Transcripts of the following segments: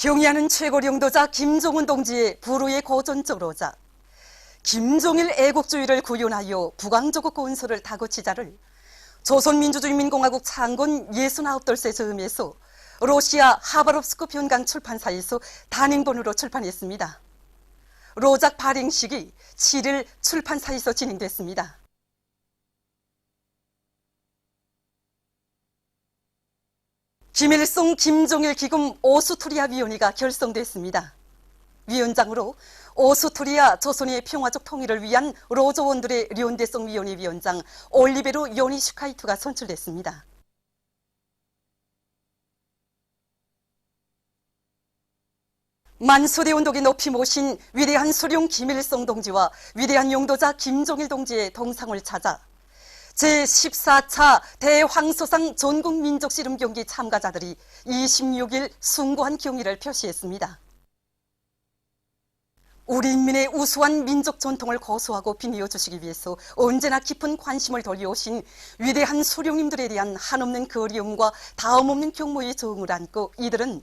경의하는 최고領導자 김종은 동지의 불후의 고전적 로작, 김종일 애국주의를 구현하여 북왕조국 군수를 다그치자를 조선민주주의인민공화국 창건 69돌세 즈음에서 러시아 하바롭스크 변강 출판사에서 단행본으로 출판했습니다. 로작 발행식이 7일 출판사에서 진행됐습니다. 김일성, 김종일 기금 오스트리아 위원회가 결성됐습니다. 위원장으로 오스트리아 조선의 평화적 통일을 위한 로조원들의 련대성 위원회 위원장 올리베르 요니슈카이트가 선출됐습니다. 만수대 운동에 높이 모신 위대한 수령 김일성 동지와 위대한 용도자 김종일 동지의 동상을 찾아 제14차 대황소상 전국민족씨름경기 참가자들이 26일 숭고한 경의를 표시했습니다. 우리 인민의 우수한 민족 전통을 고수하고 빛내어 주시기 위해서 언제나 깊은 관심을 돌려오신 위대한 수령님들에 대한 한없는 그리움과 다음없는 경모의 정을 안고 이들은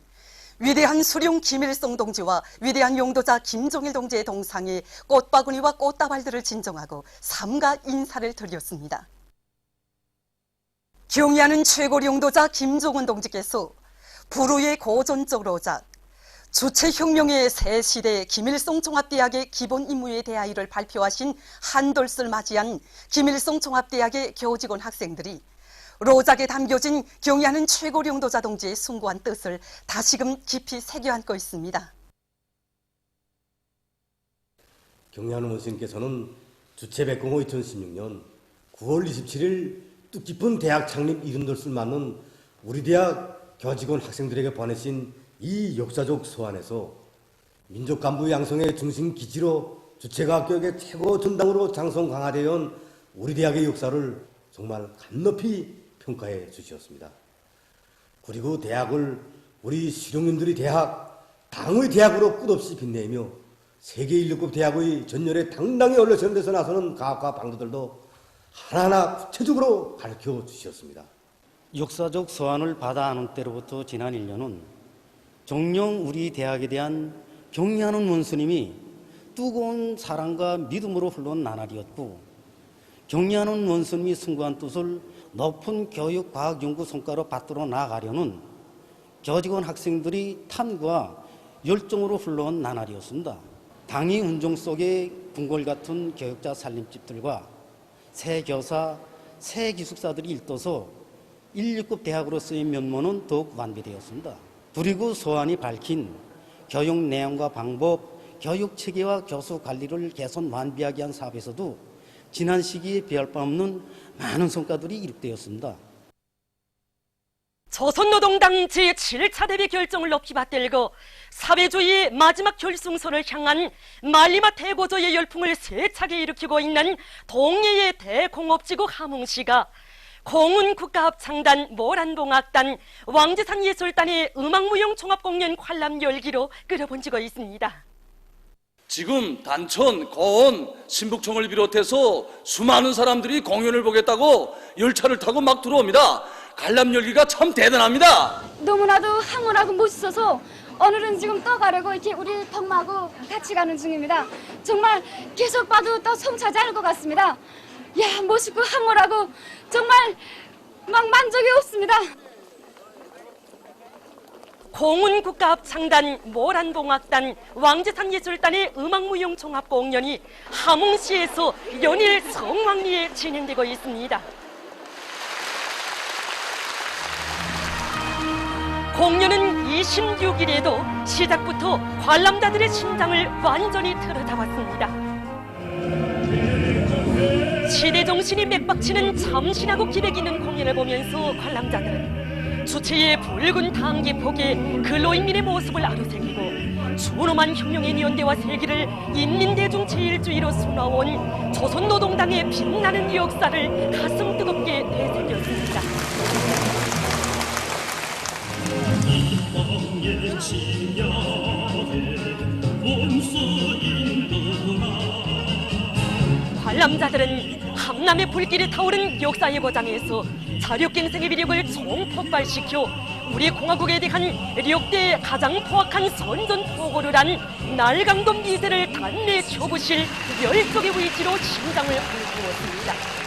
위대한 수령 김일성 동지와 위대한 용도자 김종일 동지의 동상에 꽃바구니와 꽃다발들을 진정하고 삼가 인사를 드렸습니다. 경의하는 최고 용도자 김종은 동지께서 불후의 고전적 로작, 주체혁명의 새 시대 김일성 종합대학의 기본 임무에 대하여를 발표하신 한돌스를 맞이한 김일성 종합대학의 교직원 학생들이 로작에 담겨진 경의하는 최고 용도자 동지의 숭고한 뜻을 다시금 깊이 새겨안고 있습니다. 경의하는 원수님께서는 주체백공호 2016년 9월 27일 뜻깊은 대학 창립 70돌을 맞는 우리 대학 교직원 학생들에게 보내신 이 역사적 소환에서 민족 간부 양성의 중심 기지로 주체가 교육의 최고 전당으로 장성 강화되어 온 우리 대학의 역사를 정말 간높이 평가해 주셨습니다. 그리고 대학을 우리 수령님들이 당의 대학으로 끝없이 빛내며 세계 1流급 대학의 전열에 당당히 올라서는 데서 나서는 과학과 방도들도 하나하나 구체적으로 가르쳐 주셨습니다. 역사적 소환을 받아 안은 때로부터 지난 1년은 정녕 우리 대학에 대한 경의하는 원수님이 뜨거운 사랑과 믿음으로 흘러온 나날이었고, 경의하는 원수님이 숭고한 뜻을 높은 교육, 과학, 연구 성과로 받들어 나아가려는 교직원 학생들이 탐구와 열정으로 흘러온 나날이었습니다. 당의 운종 속에 궁궐 같은 교육자 살림집들과 새 교사, 새 기숙사들이 일떠서 1流급 대학으로서의 면모는 더욱 완비되었습니다. 그리고 소환이 밝힌 교육 내용과 방법, 교육 체계와 교수 관리를 개선 완비하게 한 사업에서도 지난 시기에 비할 바 없는 많은 성과들이 이룩되었습니다. 조선노동당 제7차 대회 결정을 높이 받들고 사회주의의 마지막 결승선을 향한 말리마 대고조의 열풍을 세차게 일으키고 있는 동해의 대공업지국 함흥시가 공운국가합창단, 모란봉악단, 왕제산예술단의 음악무용 종합공연 관람 열기로 끌어본지고 있습니다. 지금 단천, 거원, 신북청을 비롯해서 수많은 사람들이 공연을 보겠다고 열차를 타고 막 들어옵니다. 관람 열기가 참 대단합니다. 너무나도 황홀하고 멋있어서 오늘은 지금 떠가려고 이렇게 우리 덕마하고 같이 가는 중입니다. 정말 계속 봐도 또 성차지 않을 것 같습니다. 야, 멋있고 황홀하고 정말 막 만족이 없습니다. 공운국가합창단, 모란봉악단, 왕제산예술단의 음악무용 종합공연이 함흥시에서 연일 성황리에 진행되고 있습니다. 공연은 26일에도 시작부터 관람자들의 심장을 완전히 틀어잡았습니다. 시대 정신이 맥박치는 참신하고 기백 있는 공연을 보면서 관람자들은 주체의 붉은 당기폭에 근로인민의 모습을 아로새기고 준엄한 혁명의 연대와 세기를 인민대중 제1주의로 수놓아온 조선노동당의 빛나는 역사를 가슴 뜨겁게 되새겼습니다. 관람자들은 함남의 불길이 타오른 역사의 고장에서 자력갱생의 위력을 총폭발시켜 우리 공화국에 대한 역대 가장 포악한 선전포고를 한 날강도 미세를 단내 쳐부실 열정의 의지로 심장을 불태웠습니다.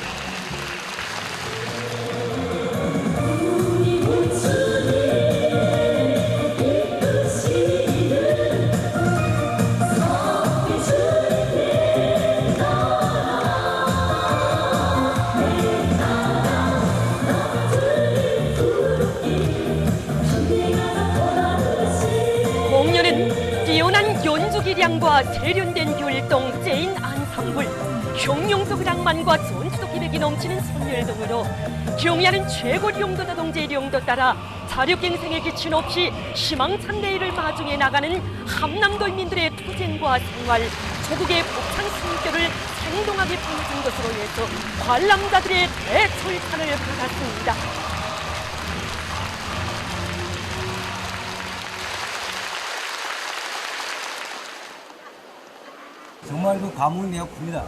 공연은 뛰어난 연주 기량과 세련된 율동, 째인 안상불, 흉룡적 낭만과 전투적 기백이 넘치는 선율 등으로 경의하는 최고리 용도자 동지의 용도 따라 자력갱생에 기친 없이 희망찬 내일을 마중해 나가는 함남도민들의 투쟁과 생활, 조국의 벅찬 숨결을 생동하게 보여준 것으로 해서 관람자들의 대철찬을 받았습니다. 정말 그 감흥이 매우 큽니다.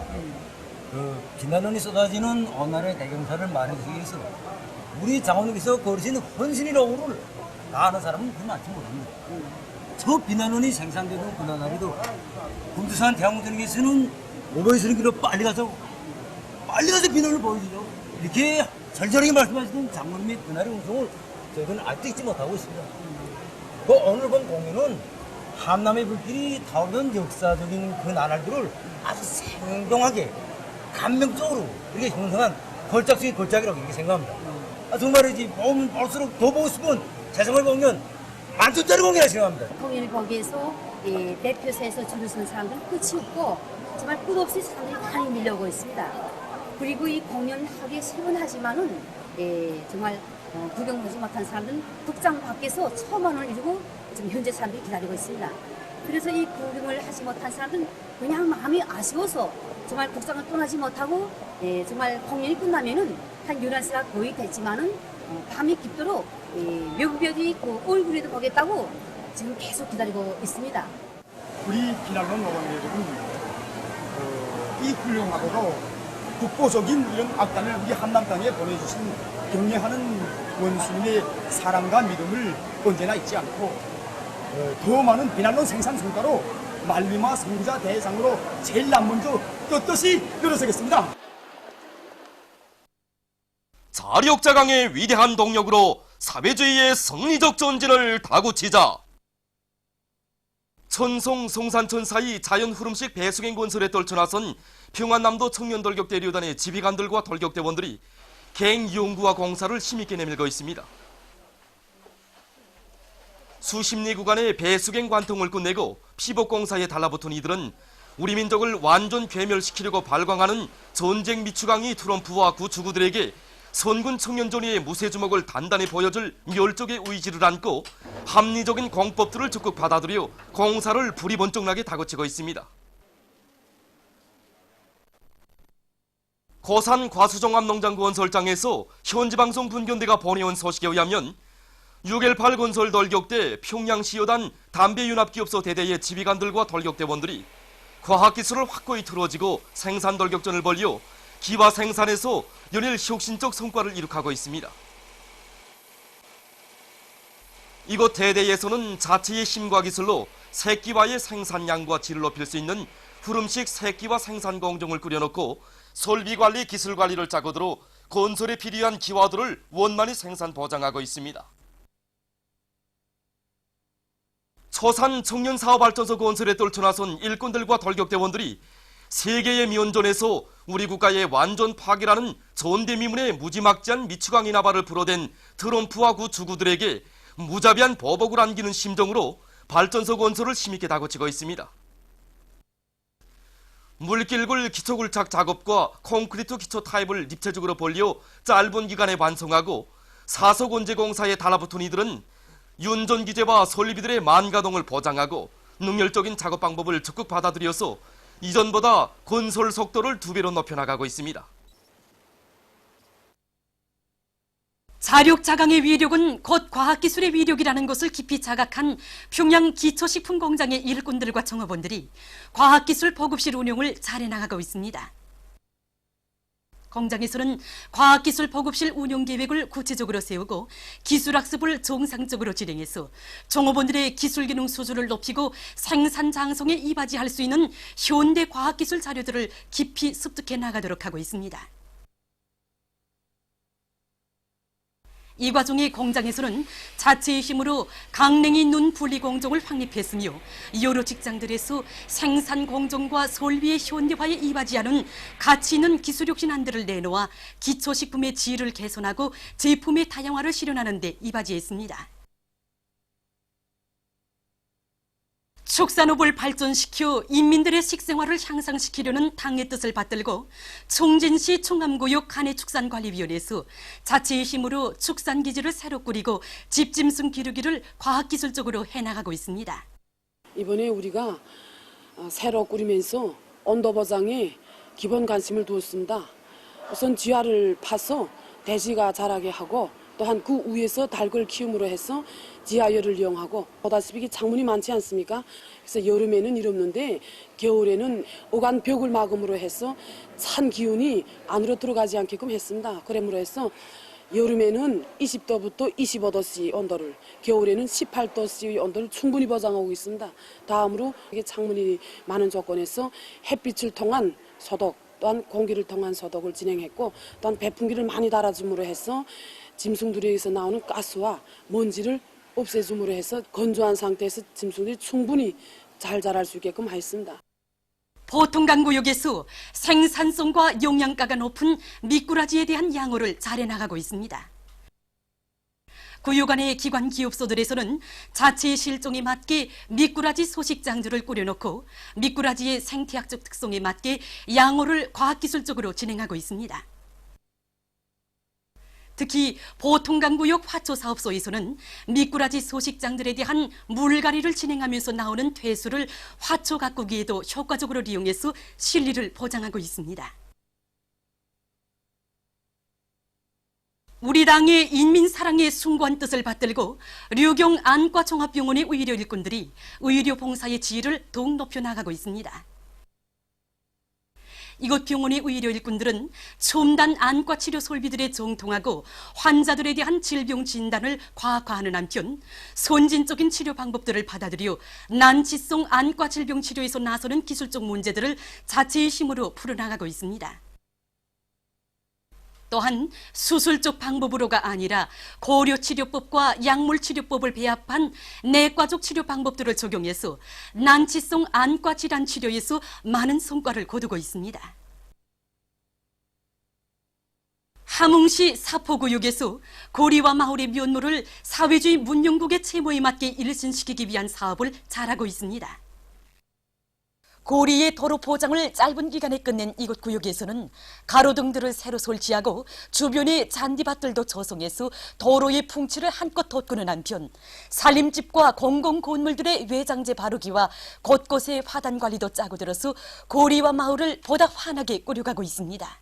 그 빛나는 이 쏟아지는 오늘의 대경사를 말해주기 위해서 우리 장원님께서 거르신 헌신이라고를 다 아는 사람은 그리 많지 못합니다. 저 빛나는 이 생산되는 그날에도 군두산 대학원장님께서는 오버이스는 길로 빨리 가서 빛나를 보여주죠. 이렇게 절절하게 말씀하시는 장모님의 그날의 운송을 저희들은 아직도 잊지 못하고 있습니다. 그 오늘 본 공연은 함남의 불길이 타오르던 역사적인 그 나날들을 아주 생동하게 감명적으로 이렇게 형성한 걸작 중의 걸작이라고 이렇게 생각합니다. 정말이지 보면 볼수록 더 보고 싶은 재성의 공연 만점짜리 공연이라고 생각합니다. 공연을 보기 위해서 대표소에서 줄을 서는 사람들은 끝이 없고 정말 끝없이 사람들이 많이 밀려오고 있습니다. 그리고 이 공연 하루에 3번 하지만은 정말 구경하지 못한 사람들은 극장 밖에서 천만원을 이루고 지금 현재 사람들이 기다리고 있습니다. 그래서 이 구경을 하지 못한 사람들은 그냥 마음이 아쉬워서 정말 극장을 떠나지 못하고 정말 공연이 끝나면은 한 11시가 거의 됐지만은 밤이 깊도록 몇몇이 그 얼굴에도 보겠다고 지금 계속 기다리고 있습니다. 우리 비난론 노동자들은 이 훌륭하고도 국보적인 이런 악단을 우리 한남 땅에 보내주신 경례하는 원수님의 사랑과 믿음을 언제나 잊지 않고 더 많은 비난론 생산 성과로 말미마 선구자 대상으로 제일 먼저 떳떳이 늘어서겠습니다. 자력자강의 위대한 동력으로 사회주의의 성리적 전진을 다구치자. 천송, 송산천 사이 자연 흐름식 배수갱 건설에 떨쳐나선 평안남도 청년돌격대류단의 지휘관들과 돌격대원들이 갱 연구와 공사를 힘있게 내밀고 있습니다. 수십 리 구간의 배수갱 관통을 끝내고 피복공사에 달라붙은 이들은 우리 민족을 완전 괴멸시키려고 발광하는 전쟁 미추강이 트럼프와 구주구들에게 선군 청년전의의 무쇠주먹을 단단히 보여줄 멸족의 의지를 안고 합리적인 공법들을 적극 받아들여 공사를 불이 번쩍나게 다그치고 있습니다. 고산 과수종합농장 건설장에서 현지방송 분견대가 보내온 소식에 의하면 6.18 건설 돌격대 평양시여단 담배윤합기업소 대대의 지휘관들과 돌격대원들이 과학기술을 확고히 틀어지고 생산 돌격전을 벌여 기와 생산에서 연일 혁신적 성과를 이룩하고 있습니다. 이곳 대대에서는 자체의 힘과 기술로 새끼와의 생산량과 질을 높일 수 있는 후름식 새끼와 생산 공정을 꾸려놓고 설비관리, 기술관리를 짜고들어 건설에 필요한 기와들을 원만히 생산 보장하고 있습니다. 초산 청년사업발전소 건설에 떨쳐나선 일꾼들과 돌격대원들이 세계의 면전에서 우리 국가의 완전 파괴라는 전대미문의 무지막지한 미추강 인하발을 불어댄 트럼프와 구주구들에게 무자비한 보복을 안기는 심정으로 발전소 건설을 힘있게 다그치고 있습니다. 물길굴 기초굴착 작업과 콘크리트 기초 타입을 입체적으로 벌려 짧은 기간에 완성하고 사석 원재 공사에 달라붙은 이들은 윤전기재와 설비들의 만가동을 보장하고 능률적인 작업 방법을 적극 받아들여서 이전보다 건설 속도를 2배로 높여나가고 있습니다. 자력자강의 위력은 곧 과학기술의 위력이라는 것을 깊이 자각한 평양 기초식품공장의 일꾼들과 정업원들이 과학기술 보급실 운용을 잘해나가고 있습니다. 공장에서는 과학기술 보급실 운영 계획을 구체적으로 세우고 기술학습을 정상적으로 진행해서 종업원들의 기술기능 수준을 높이고 생산 장성에 이바지할 수 있는 현대 과학기술 자료들을 깊이 습득해 나가도록 하고 있습니다. 이 과정에 공장에서는 자체의 힘으로 강냉이 눈 분리 공정을 확립했으며 여러 직장들에서 생산 공정과 설비의 현대화에 이바지하는 가치 있는 기술 혁신안들을 내놓아 기초식품의 질을 개선하고 제품의 다양화를 실현하는 데 이바지했습니다. 축산업을 발전시켜 인민들의 식생활을 향상시키려는 당의 뜻을 받들고 청진시 충암구역 간해축산관리위원회에서 자체의 힘으로 축산기지를 새로 꾸리고 집짐승 기르기를 과학기술적으로 해나가고 있습니다. 이번에 우리가 새로 꾸리면서 온도 보장에 기본 관심을 두었습니다. 우선 쥐알을 파서 돼지가 자라게 하고 또한 그 위에서 닭을 키움으로 해서 지하열을 이용하고 보다시피 작물이 많지 않습니까? 그래서 여름에는 일 없는데 겨울에는 오간 벽을 막음으로 해서 찬 기운이 안으로 들어가지 않게끔 했습니다. 그러므로 해서 여름에는 20도부터 25도씨 온도를, 겨울에는 18도씨의 온도를 충분히 보장하고 있습니다. 다음으로 이게 작물이 많은 조건에서 햇빛을 통한 소독, 또한 공기를 통한 소독을 진행했고 또한 배풍기를 많이 달아줌으로 해서 짐승들에게서 나오는 가스와 먼지를 없애줌으로 해서 건조한 상태에서 짐승들이 충분히 잘 자랄 수 있게끔 하였습니다. 보통강구역에서 생산성과 영양가가 높은 미꾸라지에 대한 양호를 잘해나가고 있습니다. 구역 안의 기관 기업소들에서는 자체의 실종에 맞게 미꾸라지 소식장들을 꾸려놓고 미꾸라지의 생태학적 특성에 맞게 양호를 과학기술적으로 진행하고 있습니다. 특히 보통강구역 화초사업소에서는 미꾸라지 소식장들에 대한 물갈이를 진행하면서 나오는 퇴수를 화초 가꾸기에도 효과적으로 이용해서 실리를 보장하고 있습니다. 우리 당의 인민사랑의 숭고한 뜻을 받들고 류경 안과종합병원의 의료 일꾼들이 의료 봉사의 지위를 더욱 높여나가고 있습니다. 이곳 병원의 의료 일꾼들은 첨단 안과 치료 설비들에 정통하고 환자들에 대한 질병 진단을 과학화하는 한편 선진적인 치료 방법들을 받아들여 난치성 안과 질병 치료에서 나서는 기술적 문제들을 자체의 힘으로 풀어나가고 있습니다. 또한 수술적 방법으로가 아니라 고려치료법과 약물치료법을 배합한 내과적 치료 방법들을 적용해서 난치성 안과 질환 치료에서 많은 성과를 거두고 있습니다. 함흥시 사포구역에서 고리와 마을의 면모를 사회주의 문명국의 채무에 맞게 일신시키기 위한 사업을 잘하고 있습니다. 고리의 도로 포장을 짧은 기간에 끝낸 이곳 구역에서는 가로등들을 새로 설치하고 주변에 잔디밭들도 조성해서 도로의 풍치를 한껏 돋구는 한편 산림집과 공공건물들의 외장재 바르기와 곳곳의 화단 관리도 짜고 들어서 고리와 마을을 보다 환하게 꾸려가고 있습니다.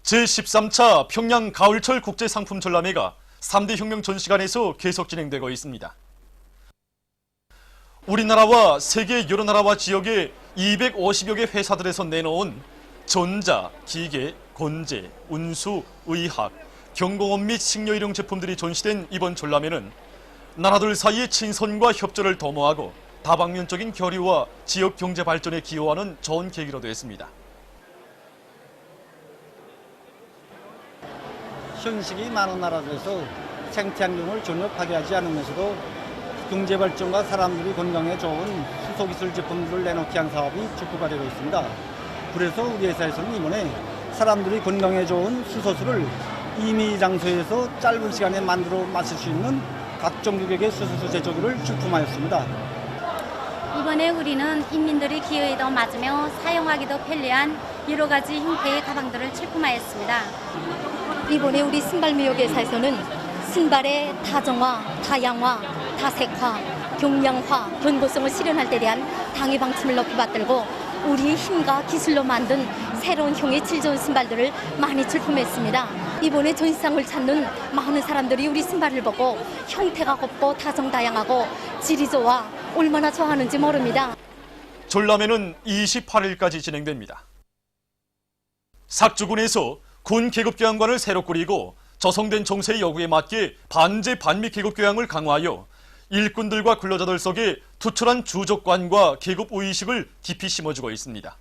제13차 평양 가을철 국제상품 전람회가 3대 혁명 전시관에서 계속 진행되고 있습니다. 우리나라와 세계 여러 나라와 지역의 250여 개 회사들에서 내놓은 전자, 기계, 건재, 운수, 의학, 경공업 및 식료일용 제품들이 전시된 이번 전람회는 나라들 사이의 친선과 협조를 도모하고 다방면적인 교류와 지역 경제 발전에 기여하는 좋은 계기로 되었습니다. 현식이 많은 나라들에서 생태환경을 전혀 파괴하지 않으면서도 경제발전과 사람들이 건강에 좋은 수소기술 제품들을 내놓기 위한 사업이 주구가 되고 있습니다. 그래서 우리 회사에서는 이번에 사람들이 건강에 좋은 수소수를 임의 장소에서 짧은 시간에 만들어 마실 수 있는 각종 규격의 수소수 제조기를 출품하였습니다. 이번에 우리는 인민들의 기호에도 맞으며 사용하기도 편리한 여러 가지 형태의 가방들을 출품하였습니다. 이번에 우리 신발무역회사에서는 신발의 다정화, 다양화, 다색화, 경량화, 견고성을 실현할 때 대한 당의 방침을 높이 받들고 우리의 힘과 기술로 만든 새로운 형의 질 좋은 신발들을 많이 출품했습니다. 이번에 전시상을 찾는 많은 사람들이 우리 신발을 보고 형태가 곱고 다정다양하고 질이 좋아 얼마나 좋아하는지 모릅니다. 전람회는 28일까지 진행됩니다. 삭주군에서 군 계급교양관을 새로 꾸리고 조성된 정세의 요구에 맞게 반제 반미 계급교양을 강화하여 일꾼들과 근로자들 속에 투철한 주족관과 계급의식을 깊이 심어주고 있습니다.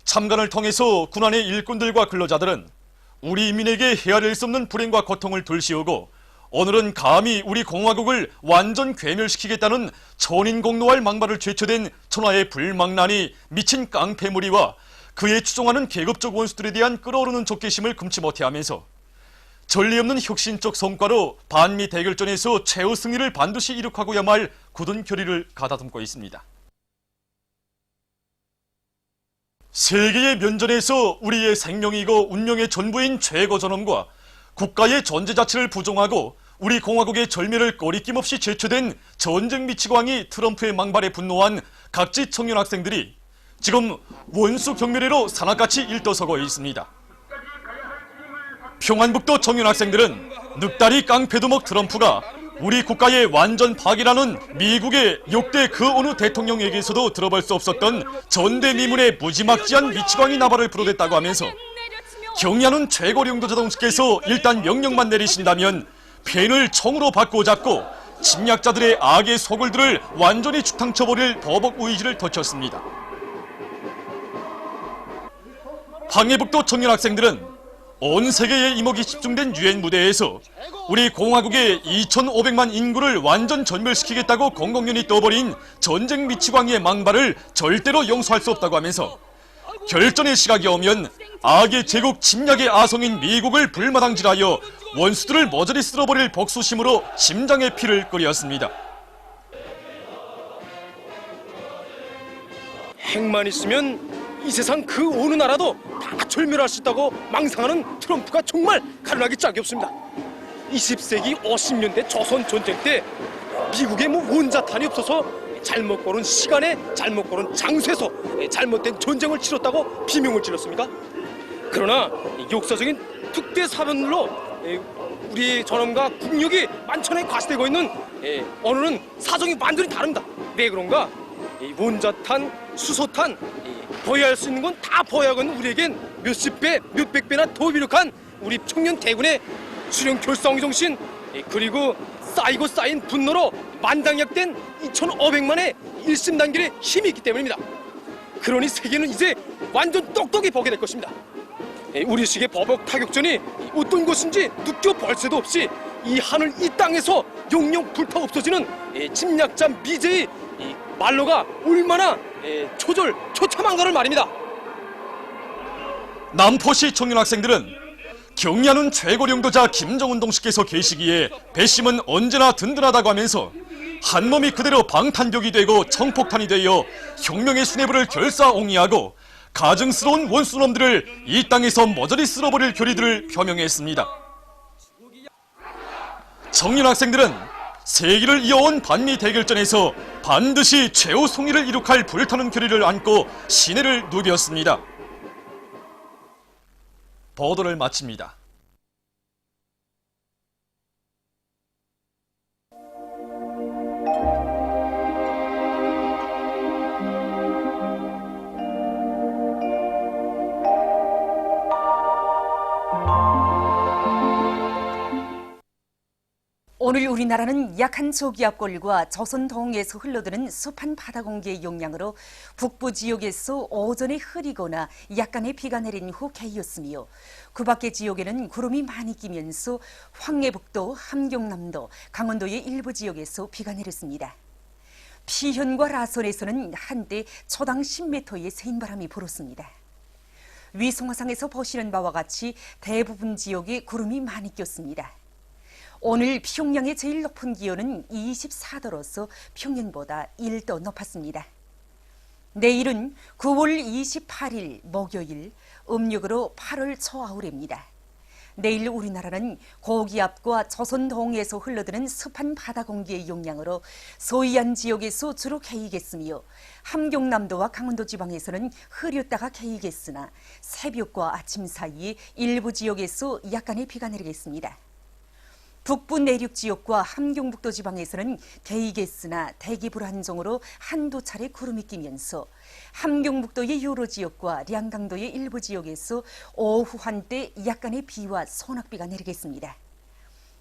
참관을 통해서 군안의 일꾼들과 근로자들은 우리 인민에게 헤아릴 수 없는 불행과 고통을 덜씌우고 오늘은 감히 우리 공화국을 완전 괴멸시키겠다는 천인공노할 망발을 죄쳐댄 천하의 불망난이 미친 깡패무리와 그에 추종하는 계급적 원수들에 대한 끓어오르는 적개심을 금치 못해하면서 전례 없는 혁신적 성과로 반미 대결전에서 최후 승리를 반드시 이룩하고야만 할 굳은 결의를 가다듬고 있습니다. 세계의 면전에서 우리의 생명이고 운명의 전부인 최고 존엄과 국가의 존재 자체를 부정하고 우리 공화국의 절멸을 꺼리낌 없이 제초된 전쟁 미치광이 트럼프의 망발에 분노한 각지 청년 학생들이 지금 원수 경멸회로 산악같이 일떠서고 있습니다. 평안북도 청년 학생들은 늑다리 깡패두목 트럼프가 우리 국가의 완전 파괴라는 미국의 역대 그 어느 대통령에게서도 들어볼 수 없었던 전대미문의 무지막지한 미치광이 나발을 불어댔다고 하면서 경야는 최고領導者동지께서 일단 명령만 내리신다면 펜을 총으로 바꾸어 잡고 침략자들의 악의 소굴들을 완전히 죽탕쳐버릴 보복 의지를 덧쳤습니다. 방해북도 청년 학생들은 온 세계의 이목이 집중된 유엔 무대에서 우리 공화국의 2,500만 인구를 완전 전멸시키겠다고 공공연히 떠버린 전쟁 미치광이의 망발을 절대로 용서할 수 없다고 하면서 결전의 시각이 오면 악의 제국 침략의 아성인 미국을 불마당질하여 원수들을 모조리 쓸어버릴 복수심으로 심장의 피를 끓였습니다. 핵만 있으면 이 세상 그 어느 나라도 다 절멸할 수 있다고 망상하는 트럼프가 정말 가련하기 짝이 없습니다. 20세기 50년대 조선 전쟁 때 미국에 원자탄이 없어서 잘못 고른 시간에 잘못 고른 장소에서 잘못된 전쟁을 치렀다고 비명을 질렀습니다. 그러나 역사적인 특대 사변으로 우리 전함과 국력이 만천에 과시되고 있는 오늘은 사정이 완전히 다릅니다. 왜 그런가? 원자탄, 수소탄 보유할 수 있는 건 다 보유하고는 우리에겐 몇십 배, 몇백 배나 더 위력한 우리 청년 대군의 수령 결사의 정신 그리고 쌓이고 쌓인 분노로 만장약된 2,500만의 일심단결의 힘이 있기 때문입니다. 그러니 세계는 이제 완전 똑똑히 보게 될 것입니다. 우리식의 보복 타격전이 어떤 것인지 느껴볼 새도 없이 이 하늘 이 땅에서 영영 불타 없어지는 침략자 미제의 말로가 얼마나 처참한가를 말입니다. 남포시 청년 학생들은 경야는 최고領導者김정은 동지께서 계시기에 배심은 언제나 든든하다고 하면서 한몸이 그대로 방탄벽이 되고 청폭탄이 되어 혁명의 수뇌부를 결사옹이하고 가증스러운 원수놈들을 이 땅에서 모조리 쓸어버릴 결의들을 표명했습니다. 청년 학생들은 세기를 이어온 반미 대결전에서 반드시 최후 승리를 이룩할 불타는 결의를 안고 신해를 누볐습니다. 보도를 마칩니다. 오늘 우리나라는 약한 저기압골과 조선 동해에서 흘러드는 습한 바다 공기의 영향으로 북부 지역에서 오전에 흐리거나 약간의 비가 내린 후 개였으며 그 밖의 지역에는 구름이 많이 끼면서 황해북도, 함경남도, 강원도의 일부 지역에서 비가 내렸습니다. 피현과 라선에서는 한때 초당 10m의 세인바람이 불었습니다. 위성화상에서 보시는 바와 같이 대부분 지역에 구름이 많이 꼈습니다. 오늘 평양의 제일 높은 기온은 24도로서 평년보다 1도 높았습니다. 내일은 9월 28일 목요일 음력으로 8월 초아우레입니다. 내일 우리나라는 고기압과 조선 동해에서 흘러드는 습한 바다 공기의 영향으로 서해안 지역에서 주로 개이겠으며 함경남도와 강원도 지방에서는 흐렸다가 개이겠으나 새벽과 아침 사이에 일부 지역에서 약간의 비가 내리겠습니다. 북부 내륙 지역과 함경북도 지방에서는 개이겠으나 대기 불안정으로 한두 차례 구름이 끼면서 함경북도의 여러 지역과 량강도의 일부 지역에서 오후 한때 약간의 비와 소낙비가 내리겠습니다.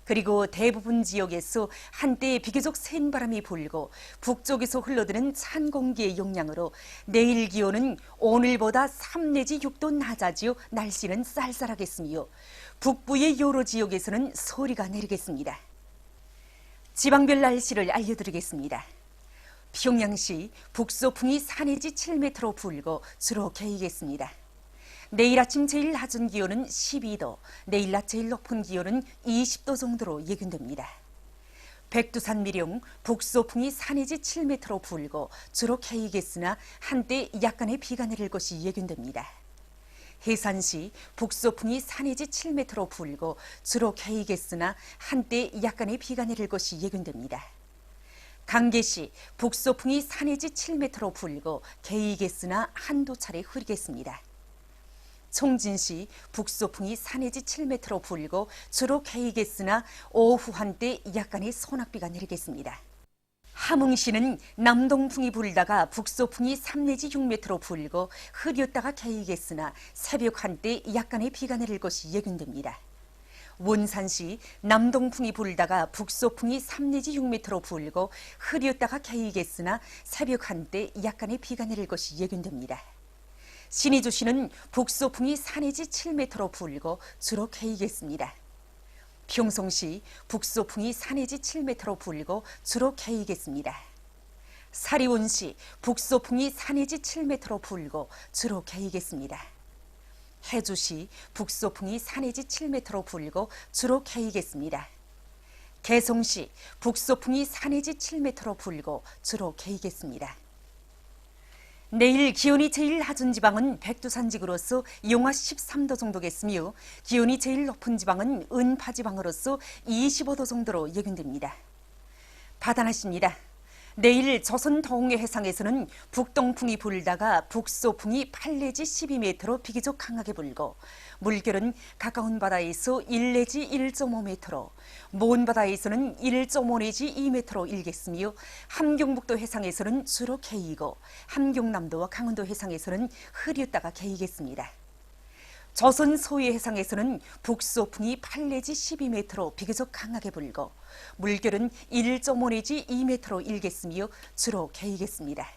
그리고 대부분 지역에서 한때 비교적 센 바람이 불고 북쪽에서 흘러드는 찬 공기의 영향으로 내일 기온은 오늘보다 3 내지 6도 낮아지어 날씨는 쌀쌀하겠으며 북부의 여러 지역에서는 소리가 내리겠습니다. 지방별 날씨를 알려드리겠습니다. 평양시 북서풍이 4 내지 7m로 불고 주로 개이겠습니다. 내일 아침 제일 낮은 기온은 12도, 내일 낮 제일 높은 기온은 20도 정도로 예견됩니다. 백두산 미령 북서풍이 4 내지 7m로 불고 주로 개이겠으나 한때 약간의 비가 내릴 것이 예견됩니다. 해산시 북서풍이 4 내지 7m로 불고 주로 개이겠으나 한때 약간의 비가 내릴 것이 예견됩니다. 강계시 북서풍이 4 내지 7m로 불고 개이겠으나 한두 차례 흐리겠습니다. 총진시 북서풍이 4 내지 7m로 불고 주로 개이겠으나 오후 한때 약간의 소낙비가 내리겠습니다. 함흥시는 남동풍이 불다가 북서풍이 3 내지 6m로 불고 흐렸다가 개이겠으나 새벽 한때 약간의 비가 내릴 것이 예견됩니다. 원산시 남동풍이 불다가 북서풍이 3 내지 6m로 불고 흐렸다가 개이겠으나 새벽 한때 약간의 비가 내릴 것이 예견됩니다. 신의주시는 북서풍이 4 내지 7m로 불고 주로 개이겠습니다. 평송시 북서풍이 4 내지 7m로 불고 주로 개이겠습니다. 사리온시 북서풍이 4 내지 7m로 불고 주로 개이겠습니다. 해주시 북서풍이 4 내지 7m로 불고 주로 개이겠습니다. 개성시 북서풍이 4 내지 7m로 불고 주로 개이겠습니다. 내일 기온이 제일 낮은 지방은 백두산지구로서 영하 13도 정도겠으며 기온이 제일 높은 지방은 은파지방으로서 25도 정도로 예견됩니다. 바다날씨입니다. 내일 조선 동해 해상에서는 북동풍이 불다가 북서풍이 8 내지 12m로 비교적 강하게 불고 물결은 가까운 바다에서 1 내지 1.5m로 먼 바다에서는 1.5 내지 2m로 일겠으며 함경북도 해상에서는 주로 개이고 함경남도와 강원도 해상에서는 흐렸다가 개이겠습니다. 조선 소해 해상에서는 북서풍이 8 내지 12m로 비교적 강하게 불고 물결은 1.5 내지 2m로 일겠으며 주로 개이겠습니다.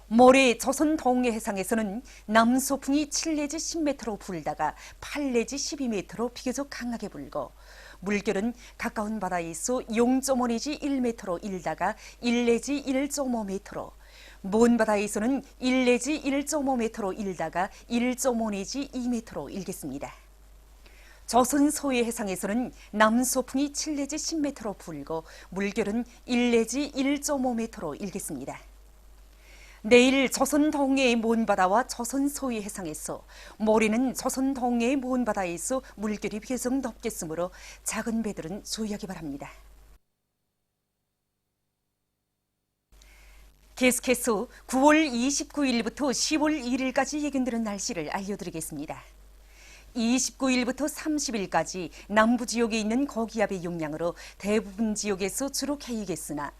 모레 조선 동해 해상에서는 남서풍이 7 내지 10m로 불다가 8 내지 12m로 비교적 강하게 불고 물결은 가까운 바다에서 0.5 내지 1m로 일다가 1 내지 1.5m로 먼 바다에서는 1 내지 1.5m로 일다가 1.5 내지 2m로 일겠습니다. 조선 소해 해상에서는 남서풍이 7 내지 10m로 불고 물결은 1 내지 1.5m로 일겠습니다. 내일 조선 동해의 먼 바다와 조선 소해 해상에서 모레는 조선 동해의 먼 바다에서 물결이 비교적 높겠으므로 작은 배들은 주의하기 바랍니다. 계속해서 9월 29일부터 10월 1일까지 예견되는 날씨를 알려드리겠습니다. 29일부터 30일까지 남부 지역에 있는 고기압의 영향으로 대부분 지역에서 주로 개이겠으나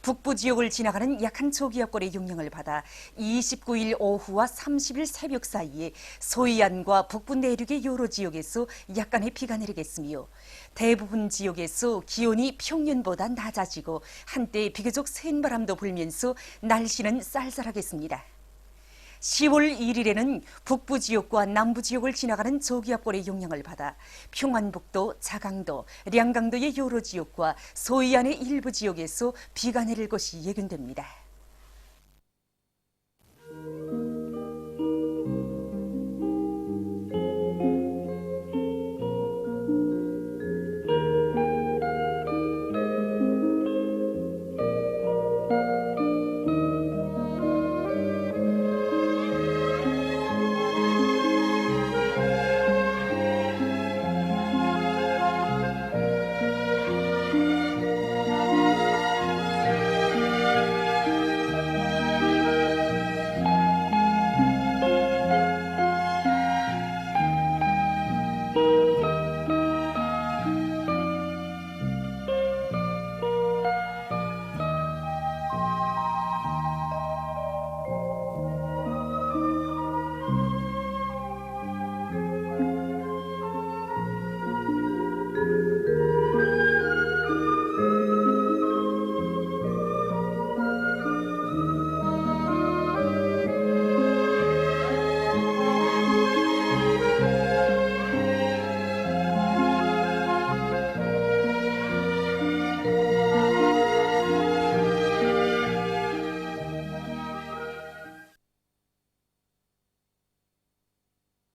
북부 지역을 지나가는 약한 저기압골의 영향을 받아 29일 오후와 30일 새벽 사이에 서해안과 북부 내륙의 여러 지역에서 약간의 비가 내리겠으며 대부분 지역에서 기온이 평년보다 낮아지고 한때 비교적 센 바람도 불면서 날씨는 쌀쌀하겠습니다. 10월 1일에는 북부 지역과 남부 지역을 지나가는 저기압골의 영향을 받아 평안북도, 자강도, 량강도의 여러 지역과 서해안의 일부 지역에서 비가 내릴 것이 예견됩니다.